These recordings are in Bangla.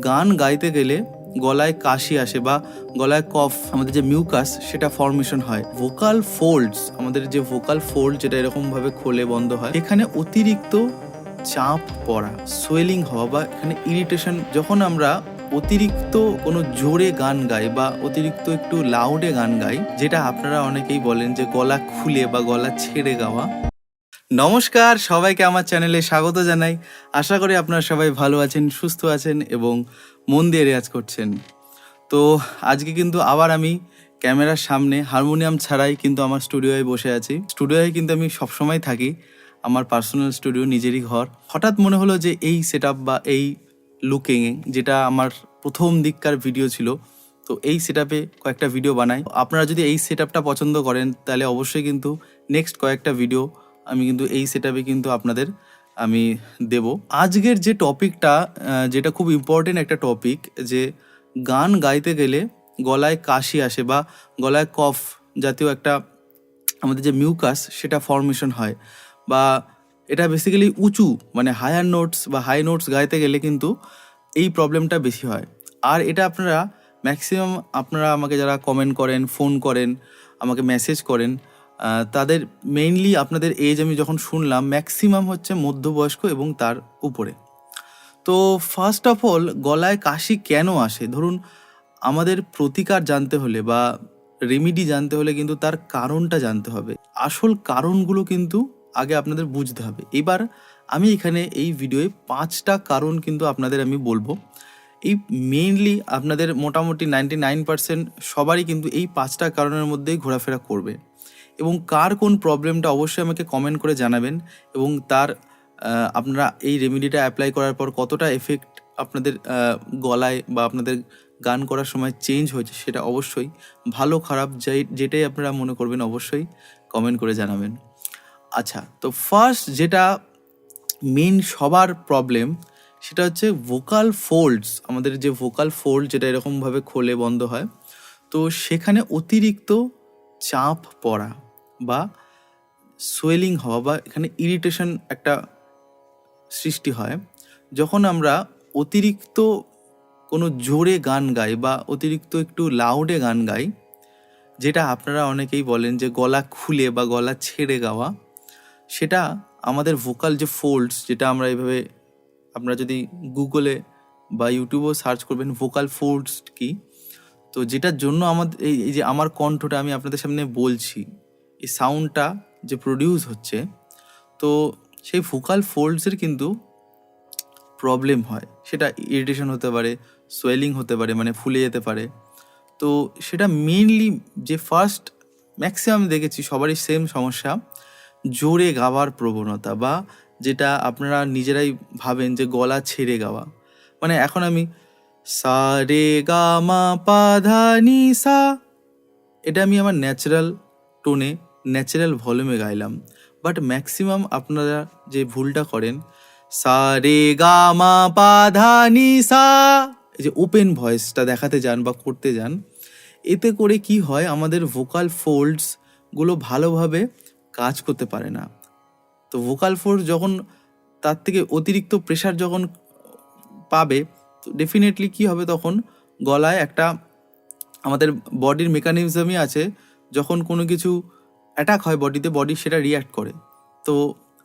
গান গাইতে গেলে গলায় কাশি আসে বা গলায় কফ, আমাদের যে মিউকাস সেটা ফর্মেশন হয়। ভোকাল ফোল্ডস, আমাদের যে ভোকাল ফোল্ড যেটা এরকম ভাবে খোলে বন্ধ হয়, এখানে অতিরিক্ত চাপ পড়া, সোয়েলিং হওয়া বা এখানে ইরিটেশন। যখন আমরা অতিরিক্ত কোনো জোরে গান গাই বা অতিরিক্ত একটু লাউডে গান গাই, যেটা আপনারা অনেকেই বলেন যে গলা খুলে বা গলা ছেড়ে গাওয়া। নমস্কার, সবাইকে আমার চ্যানেলে স্বাগত জানাই। আশা করি আপনারা সবাই ভালো আছেন, সুস্থ আছেন এবং মন দিয়ে রেয়াজ করছেন। তো আজকে কিন্তু আবার আমি ক্যামেরার সামনে হারমোনিয়াম ছাড়াই কিন্তু আমার স্টুডিওয় বসে আছি। স্টুডিওয় কিন্তু আমি সবসময় থাকি, আমার পার্সোনাল স্টুডিও, নিজেরই ঘর। হঠাৎ মনে হলো যে এই সেট আপ বা এই লুকিং, যেটা আমার প্রথম দিককার ভিডিও ছিল, তো এই সেট আপে কয়েকটা ভিডিও বানাই। আপনারা যদি এই সেট আপটা পছন্দ করেন তাহলে অবশ্যই কিন্তু নেক্সট কয়েকটা ভিডিও আমি কিন্তু এই সেট আপে কিন্তু আপনাদের আমি দেব। আজকের যে টপিকটা, যেটা খুব ইম্পর্টেন্ট একটা টপিক, যে গান গাইতে গেলে গলায় কাশি আসে বা গলায় কফ জাতীয় একটা আমাদের যে মিউকাস সেটা ফর্মেশন হয়, বা এটা বেসিক্যালি উঁচু মানে হায়ার নোটস বা হাই নোটস গাইতে গেলে কিন্তু এই প্রবলেমটা বেশি হয়। আর এটা আপনারা ম্যাক্সিমাম, আপনারা আমাকে যারা কমেন্ট করেন, ফোন করেন, আমাকে মেসেজ করেন, তাদের মেইনলি আপনাদের এজ আমি যখন শুনলাম ম্যাক্সিমাম হচ্ছে মধ্যবয়স্ক এবং তার উপরে। তো ফার্স্ট অফ অল, গলায় কাশি কেন আসে? ধরুন, আমাদের প্রতিকার জানতে হলে বা রেমিডি জানতে হলে কিন্তু তার কারণটা জানতে হবে। আসল কারণগুলো কিন্তু আগে আপনাদের বুঝতে হবে। এবার আমি এখানে এই ভিডিওয়ে 5টা কারণ কিন্তু আপনাদের আমি বলবো। এই মেইনলি আপনাদের মোটামুটি 99% সবারই কিন্তু এই 5টা কারণের মধ্যেই ঘোরাফেরা করবে। এবং কার কোন প্রবলেমটা অবশ্যই আমাকে কমেন্ট করে জানাবেন, এবং তার আপনারা এই রেমেডিটা অ্যাপ্লাই করার পর কতটা এফেক্ট আপনাদের গলায় বা আপনাদের গান করার সময় চেঞ্জ হয়েছে সেটা অবশ্যই, ভালো খারাপ যেটাই আপনারা মনে করবেন অবশ্যই কমেন্ট করে জানাবেন। আচ্ছা, তো ফার্স্ট যেটা মেন সবার প্রবলেম, সেটা হচ্ছে ভোকাল ফোল্ডস। আমাদের যে ভোকাল ফোল্ড যেটা এরকমভাবে খোলে বন্ধ হয়, তো সেখানে অতিরিক্ত চাপ পড়া বা সোয়েলিং হওয়া বা এখানে ইরিটেশন একটা সৃষ্টি হয় যখন আমরা অতিরিক্ত কোনো জোরে গান গাই বা অতিরিক্ত একটু লাউডে গান গাই, যেটা আপনারা অনেকেই বলেন যে গলা খুলে বা গলা ছেড়ে গাওয়া। সেটা আমাদের ভোকাল যে ফোল্ডস, যেটা আমরা এইভাবে, আপনারা যদি গুগলে বা ইউটিউবেও সার্চ করবেন ভোকাল ফোল্ডস কি, তো যেটার জন্য আমাদের এই যে আমার কণ্ঠটা আমি আপনাদের সামনে বলছি, এই সাউন্ডটা যে প্রডিউস হচ্ছে, তো সেই ভোকাল ফোল্ডসের কিন্তু প্রবলেম হয়। সেটা ইরিটেশন হতে পারে, সোয়েলিং হতে পারে, মানে ফুলে যেতে পারে। তো সেটা মেইনলি যে ফার্স্ট ম্যাক্সিমাম দেখেছি সবারই সেম সমস্যা, জোরে গাওয়ার প্রবণতা, বা যেটা আপনারা নিজেরাই ভাবেন যে গলা ছেড়ে গাওয়া। মানে এখন আমি সা রে গা মা পা ধা নি সা, এটা আমি আমার ন্যাচারাল টোনে, ন্যাচারাল ভলিউমে গাইলাম। বাট ম্যাক্সিমাম আপনারা যে ভুলটা করেন, সা রে গা মা পা ধা নি সা, এই যে ওপেন ভয়েসটা দেখাতে যান বা করতে যান, এতে করে কি হয়, আমাদের ভোকাল ফোল্ডসগুলো ভালোভাবে কাজ করতে পারে না। তো ভোকাল ফোল্ড যখন তার থেকে অতিরিক্ত প্রেশার যখন পাবে, তো ডেফিনেটলি কি হবে, তখন গলায় একটা, আমাদের বডির মেকানিজমই আছে, যখন কোনো কিছু অ্যাটাক হয় বডিতে, বডি সেটা রিয়্যাক্ট করে। তো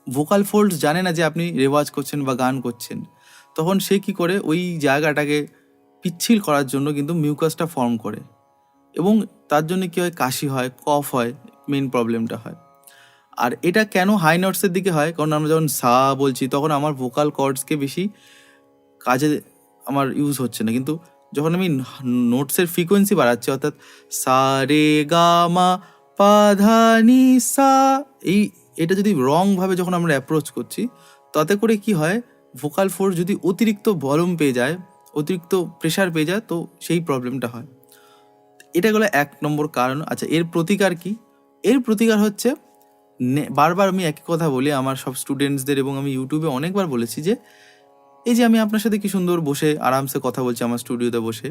ভোকাল ফোল্ডস জানে না যে আপনি রেওয়াজ করছেন বা গান করছেন, তখন সে কি করে, ওই জায়গাটাকে পিচ্ছিল করার জন্য কিন্তু মিউকাসটা ফর্ম করে, এবং তার জন্য কী হয়, কাশি হয়, কফ হয়, মেন প্রবলেমটা হয়। আর এটা কেন হাই নোটসের দিকে হয়, কারণ আমরা যখন সা বলছি তখন আমার ভোকাল কর্ডসকে বেশি কাজে আমার ইউজ হচ্ছে না, কিন্তু যখন আমি নোটসের ফ্রিকোয়েন্সি বাড়াচ্ছি, অর্থাৎ সা রে গা মা পা ধা নি সা, এটা যদি রংভাবে যখন আমরা অ্যাপ্রোচ করছি, তাতে করে কি হয়, ভোকাল ফোর্স যদি অতিরিক্ত ভলিউম পেয়ে যায়, অতিরিক্ত প্রেশার পেয়ে যায়, তো সেই প্রবলেমটা হয়। এটা গেলো 1 নম্বর কারণ। আচ্ছা, এর প্রতিকার কি? এর প্রতিকার হচ্ছে, বারবার আমি একই কথা বলি আমার সব স্টুডেন্টসদের, এবং আমি ইউটিউবে অনেকবার বলেছি যে এই যে আমি আপনার সাথে কি সুন্দর বসে আরামসে কথা বলছি আমার স্টুডিওতে বসে,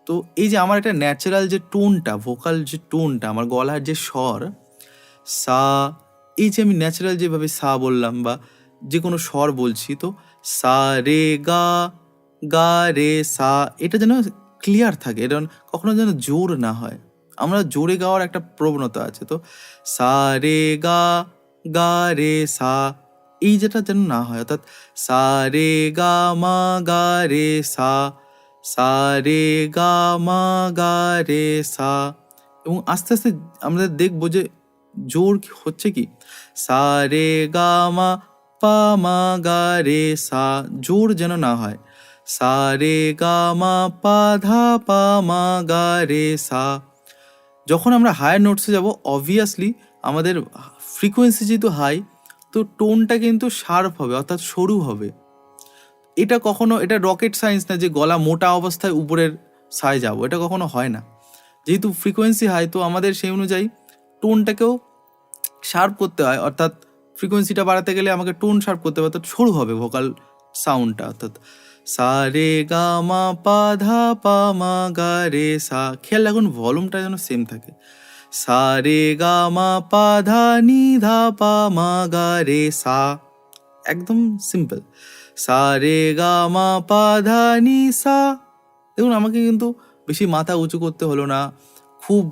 তো এই যে আমার একটা ন্যাচারাল যে টোনটা, ভোকাল যে টোনটা, আমার গলার যে স্বর সা, এই যে আমি ন্যাচারাল যেভাবে সা বললাম বা যে কোনো স্বর বলছি, তো সা রে গা গা রে সা, এটা যেন ক্লিয়ার থাকে, এটা কখনো যেন জোর না হয়। আমরা জোরে গাওয়ার একটা প্রবণতা আছে, তো সা রে গা, গা রে সা, এই যেটা যেন না হয়, অর্থাৎ সা রে গা মা গা রে সা, সা রে গা মা গা রে সা। এবং আস্তে আস্তে আমরা দেখবো যে জোর হচ্ছে কি, সা রে গা মা পা মা গা রে সা, জোর যেন না হয়। সা রে গা মা পা ধা পা মা গা রে সা। যখন আমরা হায়ার নোটসে যাব, অবভিয়াসলি আমাদের ফ্রিকোয়েন্সি যেহেতু হাই, তো টোনটা কিন্তু শার্প হবে, অর্থাৎ সরু হবে। এটা কখনো, এটা রকেট সায়েন্স না যে গলা মোটা অবস্থায় উপরের সায় যাবো, এটা কখনো হয় না। যেহেতু ফ্রিকোয়েন্সি হাই, তো আমাদের সেই অনুযায়ী টোনটাকেও শার্প করতে হয়, অর্থাৎ ফ্রিকোয়েন্সিটা বাড়াতে গেলে আমাকে টোন শার্প করতে হবে, অর্থাৎ সরু হবে ভোকাল সাউন্ডটা, অর্থাৎ সা রে গা মা পা ধা পা মা গা রে সা। খেয়াল রাখুন ভলিউমটা যেন সেম থাকে। সা রে গা মা পা ধা নি ধা পা মা গা রে সা, একদম সিম্পল। সা রে গা মা পা ধা নি সা। দেখুন আমাকে কিন্তু বেশি মাথা উঁচু করতে হলো না, খুব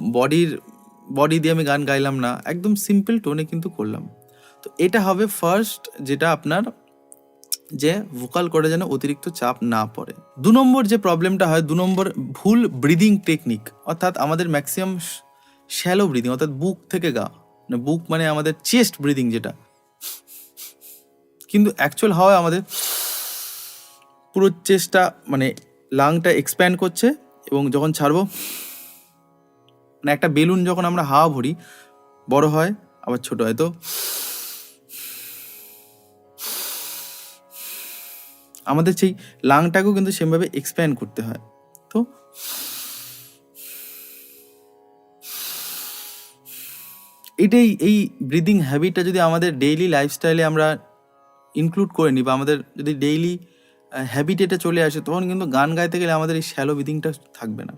বডি দিয়ে আমি গান গাইলাম না, একদম সিম্পল টোনে কিন্তু করলাম। তো এটা হবে ফার্স্ট, যেটা আপনার যে ভোকাল করে যেন অতিরিক্ত চাপ না পড়ে। 2 নম্বর যে প্রবলেমটা হয়, 2 নম্বর ভুল ব্রিদিং টেকনিক, অর্থাৎ আমাদের ম্যাক্সিমাম শ্যালো ব্রিদিং, অর্থাৎ বুক থেকে গা, বুক মানে আমাদের চেস্ট ব্রিদিং যেটা, কিন্তু অ্যাকচুয়াল হয় আমাদের পুরো চেস্টটা, মানে লাংটা এক্সপ্যান্ড করছে, এবং যখন ছাড়বো, মানে একটা বেলুন যখন আমরা হাওয়া ভরি, বড় হয় আবার ছোট হয়, তো আমাদের সেই লাংটাকেও কিন্তু সেমভাবে এক্সপ্যান্ড করতে হয়। তো এটাই, এই ব্রিদিং হ্যাবিটটা যদি আমাদের ডেইলি লাইফস্টাইলে আমরা ইনক্লুড করে নিই, বা আমাদের যদি ডেইলি হ্যাবিট এটা চলে আসে, তখন কিন্তু গান গাইতে গেলে আমাদের এই শ্যালো ব্রিদিংটা থাকবে না।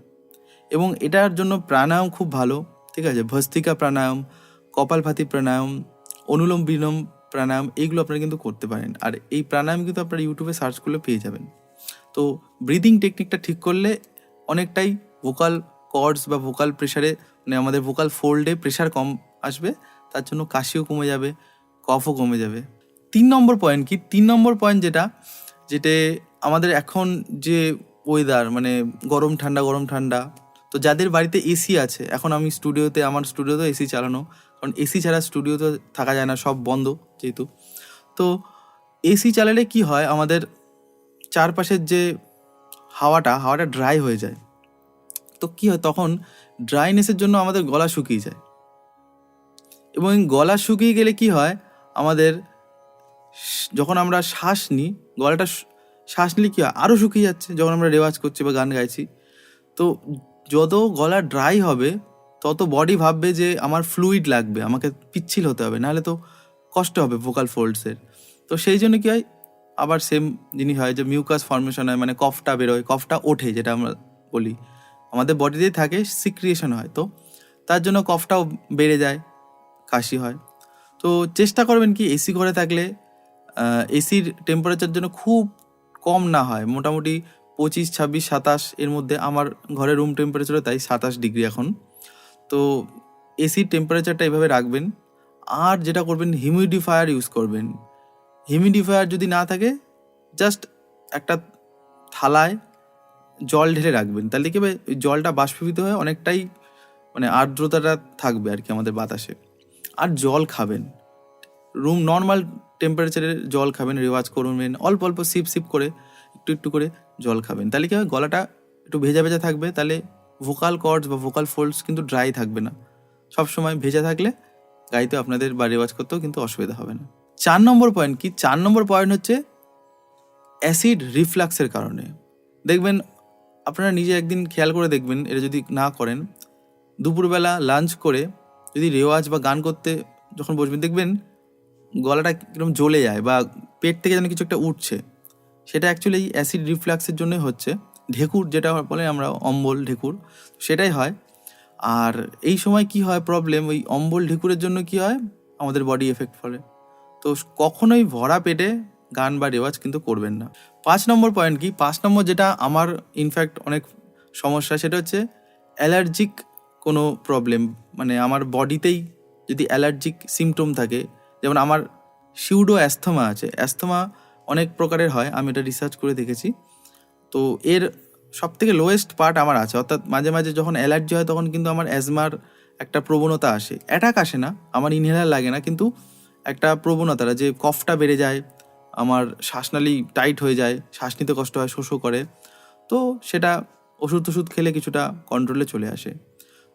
এবং এটার জন্য প্রাণায়াম খুব ভালো, ঠিক আছে, ভস্ত্রিকা প্রাণায়াম, কপালভাতি প্রাণায়াম, অনুলোম বিলোম প্রাণায়াম, এইগুলো আপনারা কিন্তু করতে পারেন। আর এই প্রাণায়াম কিন্তু আপনারা ইউটিউবে সার্চ করলে পেয়ে যাবেন। তো ব্রিদিং টেকনিকটা ঠিক করলে অনেকটাই ভোকাল কর্ডস বা ভোকাল প্রেশারে, মানে আমাদের ভোকাল ফোল্ডে প্রেশার কম আসবে, তার জন্য কাশিও কমে যাবে, কফও কমে যাবে। 3 নম্বর পয়েন্ট কি, 3 নম্বর পয়েন্ট যেটা আমাদের এখন যে ওয়েদার, মানে গরম ঠান্ডা, তো যাদের বাড়িতে এসি আছে, এখন আমি আমার স্টুডিওতে এসি চালানো, কারণ এসি ছাড়া স্টুডিওতে থাকা যায় না, সব বন্ধ যেহেতু। তো এসি চালালে কি হয়, আমাদের চারপাশের যে হাওয়াটা ড্রাই হয়ে যায়। তো কি হয়, তখন ড্রাইনেসের জন্য আমাদের গলা শুকিয়ে যায়, এবং গলা শুকিয়ে গেলে কি হয়, আমাদের যখন আমরা শ্বাস নিই, গলাটা শ্বাস নিলে কী হয়, আরও শুকিয়ে যাচ্ছে যখন আমরা রেওয়াজ করছি বা গান গাইছি। তো যত গলা ড্রাই হবে, তত বডি ভাববে যে আমার ফ্লুইড লাগবে, আমাকে পিচ্ছিল হতে হবে, নাহলে তো কষ্ট হবে ভোকাল ফোল্ডসের। তো সেই জন্য কী হয়, আবার সেম জিনিস হয় যে মিউকাস ফর্মেশন হয়, মানে কফটা বেরোয়, কফটা ওঠে, যেটা আমরা বলি আমাদের বডিতেই থাকে, সিক্রিয়েশন হয়, তো তার জন্য কফটাও বেড়ে যায়, কাশি হয়। তো চেষ্টা করবেন কি, এসি ঘরে থাকলে এসির টেম্পারেচার যেন খুব কম না হয়, মোটামুটি 25, 26, 27 এর মধ্যে। আমার ঘরের রুম টেম্পারেচারও তাই 27 ডিগ্রি এখন। তো এসির টেম্পারেচারটা এভাবে রাখবেন। আর যেটা করবেন, হিউমিডিফায়ার ইউজ করবেন। হিউমিডিফায়ার যদি না থাকে, জাস্ট একটা থালায় জল ঢেলে রাখবেন, তাহলে কি হবে, ওই জলটা বাষ্পীভূত হয়ে অনেকটাই, মানে আর্দ্রতাটা থাকবে আর কি আমাদের বাতাসে। আর জল খাবেন, রুম নর্মাল টেম্পারেচারের জল খাবেন, রেওয়াজ করবেন, অল্প অল্প সিপ করে, একটু করে জল খাবেন, তাহলে কি হবে, গলাটা একটু ভেজা থাকবে, তাহলে ভোকাল কর্ডস বা ভোকাল ফোল্ডস কিন্তু ড্রাই থাকবে না। সবসময় ভেজা থাকলে গাইতে আপনাদের বা রেওয়াজ করতেও কিন্তু অসুবিধা হবে না। 4 নম্বর পয়েন্ট কি, 4 নম্বর পয়েন্ট হচ্ছে অ্যাসিড রিফ্লাক্সের কারণে। দেখবেন, আপনারা নিজে একদিন খেয়াল করে দেখবেন, এটা যদি না করেন, দুপুরবেলা লাঞ্চ করে যদি রেওয়াজ বা গান করতে যখন বসবেন, দেখবেন গলাটা কিরকম জ্বলে যায়, বা পেট থেকে যেন কিছু একটা উঠছে, সেটা অ্যাকচুয়ালি অ্যাসিড রিফ্লাক্সের জন্যই হচ্ছে। ঢেকুর যেটা বলে আমরা, অম্বল ঢেকুর, সেটাই হয়। আর এই সময় কি হয় প্রবলেম, ওই অম্বল ঢেকুরের জন্য কি হয়, আমাদের বডি এফেক্ট ফলে। তো কখনোই ভরা পেটে গান বা রেওয়াজ কিন্তু করবেন না। 5 নম্বর পয়েন্ট কি, 5 নম্বর যেটা আমার ইনফ্যাক্ট অনেক সমস্যা, সেটা হচ্ছে অ্যালার্জিক কোনো প্রবলেম, মানে আমার বডিতেই যদি অ্যালার্জিক সিমটম থাকে। যেমন আমার সিউডো অ্যাস্থমা আছে, অ্যাস্থমা অনেক প্রকারের হয়, আমি এটা রিসার্চ করে দেখেছি। তো এর সব থেকে লোয়েস্ট পার্ট আমার আছে, অর্থাৎ মাঝে মাঝে যখন অ্যালার্জি হয় তখন কিন্তু আমার অ্যাজমার একটা প্রবণতা আসে, অ্যাটাক আসে না, আমার ইনহেলার লাগে না, কিন্তু একটা প্রবণতাটা যে কফটা বেড়ে যায়, আমার শ্বাসনালী টাইট হয়ে যায়, শ্বাস নিতে কষ্ট হয়, শোষও করে। তো সেটা ওষুধ খেলে কিছুটা কন্ট্রোলে চলে আসে।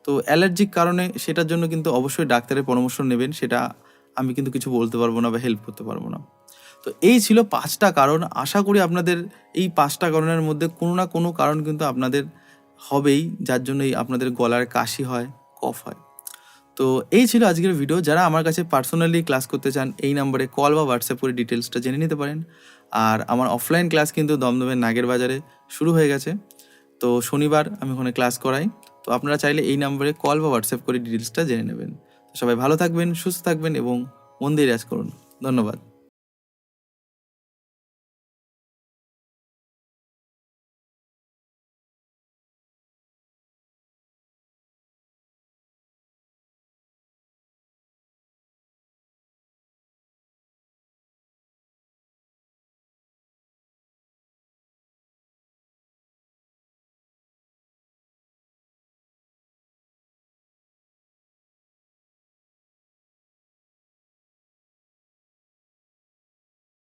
তো অ্যালার্জিক কারণে সেটার জন্য কিন্তু অবশ্যই ডাক্তারের পরামর্শ নেবেন, সেটা আমি কিন্তু কিছু বলতে পারবো না বা হেল্প করতে পারবো না। তো এই ছিল 5টা কারণ। আশা করি আপনাদের এই 5টা কারণের মধ্যে কোনো না কোনো কারণ কিন্তু আপনাদের হবেই, যার জন্যই আপনাদের গলার কাশি হয়, কফ হয়। তো এই ছিল আজকের ভিডিও। যারা আমার কাছে পার্সোনালি ক্লাস করতে চান, এই নাম্বারে কল বা হোয়াটসঅ্যাপ করে ডিটেলসটা জেনে নিতে পারেন। আর আমার অফলাইন ক্লাস কিন্তু দমদমের নাগের বাজারে শুরু হয়ে গেছে। তো শনিবার আমি ওখানে ক্লাস করাই। তো আপনারা চাইলে এই নাম্বারে কল বা হোয়াটসঅ্যাপ করে ডিটেলসটা জেনে নেবেন। তো সবাই ভালো থাকবেন, সুস্থ থাকবেন এবং মন দিয়ে রেয়াজ করুন। ধন্যবাদ।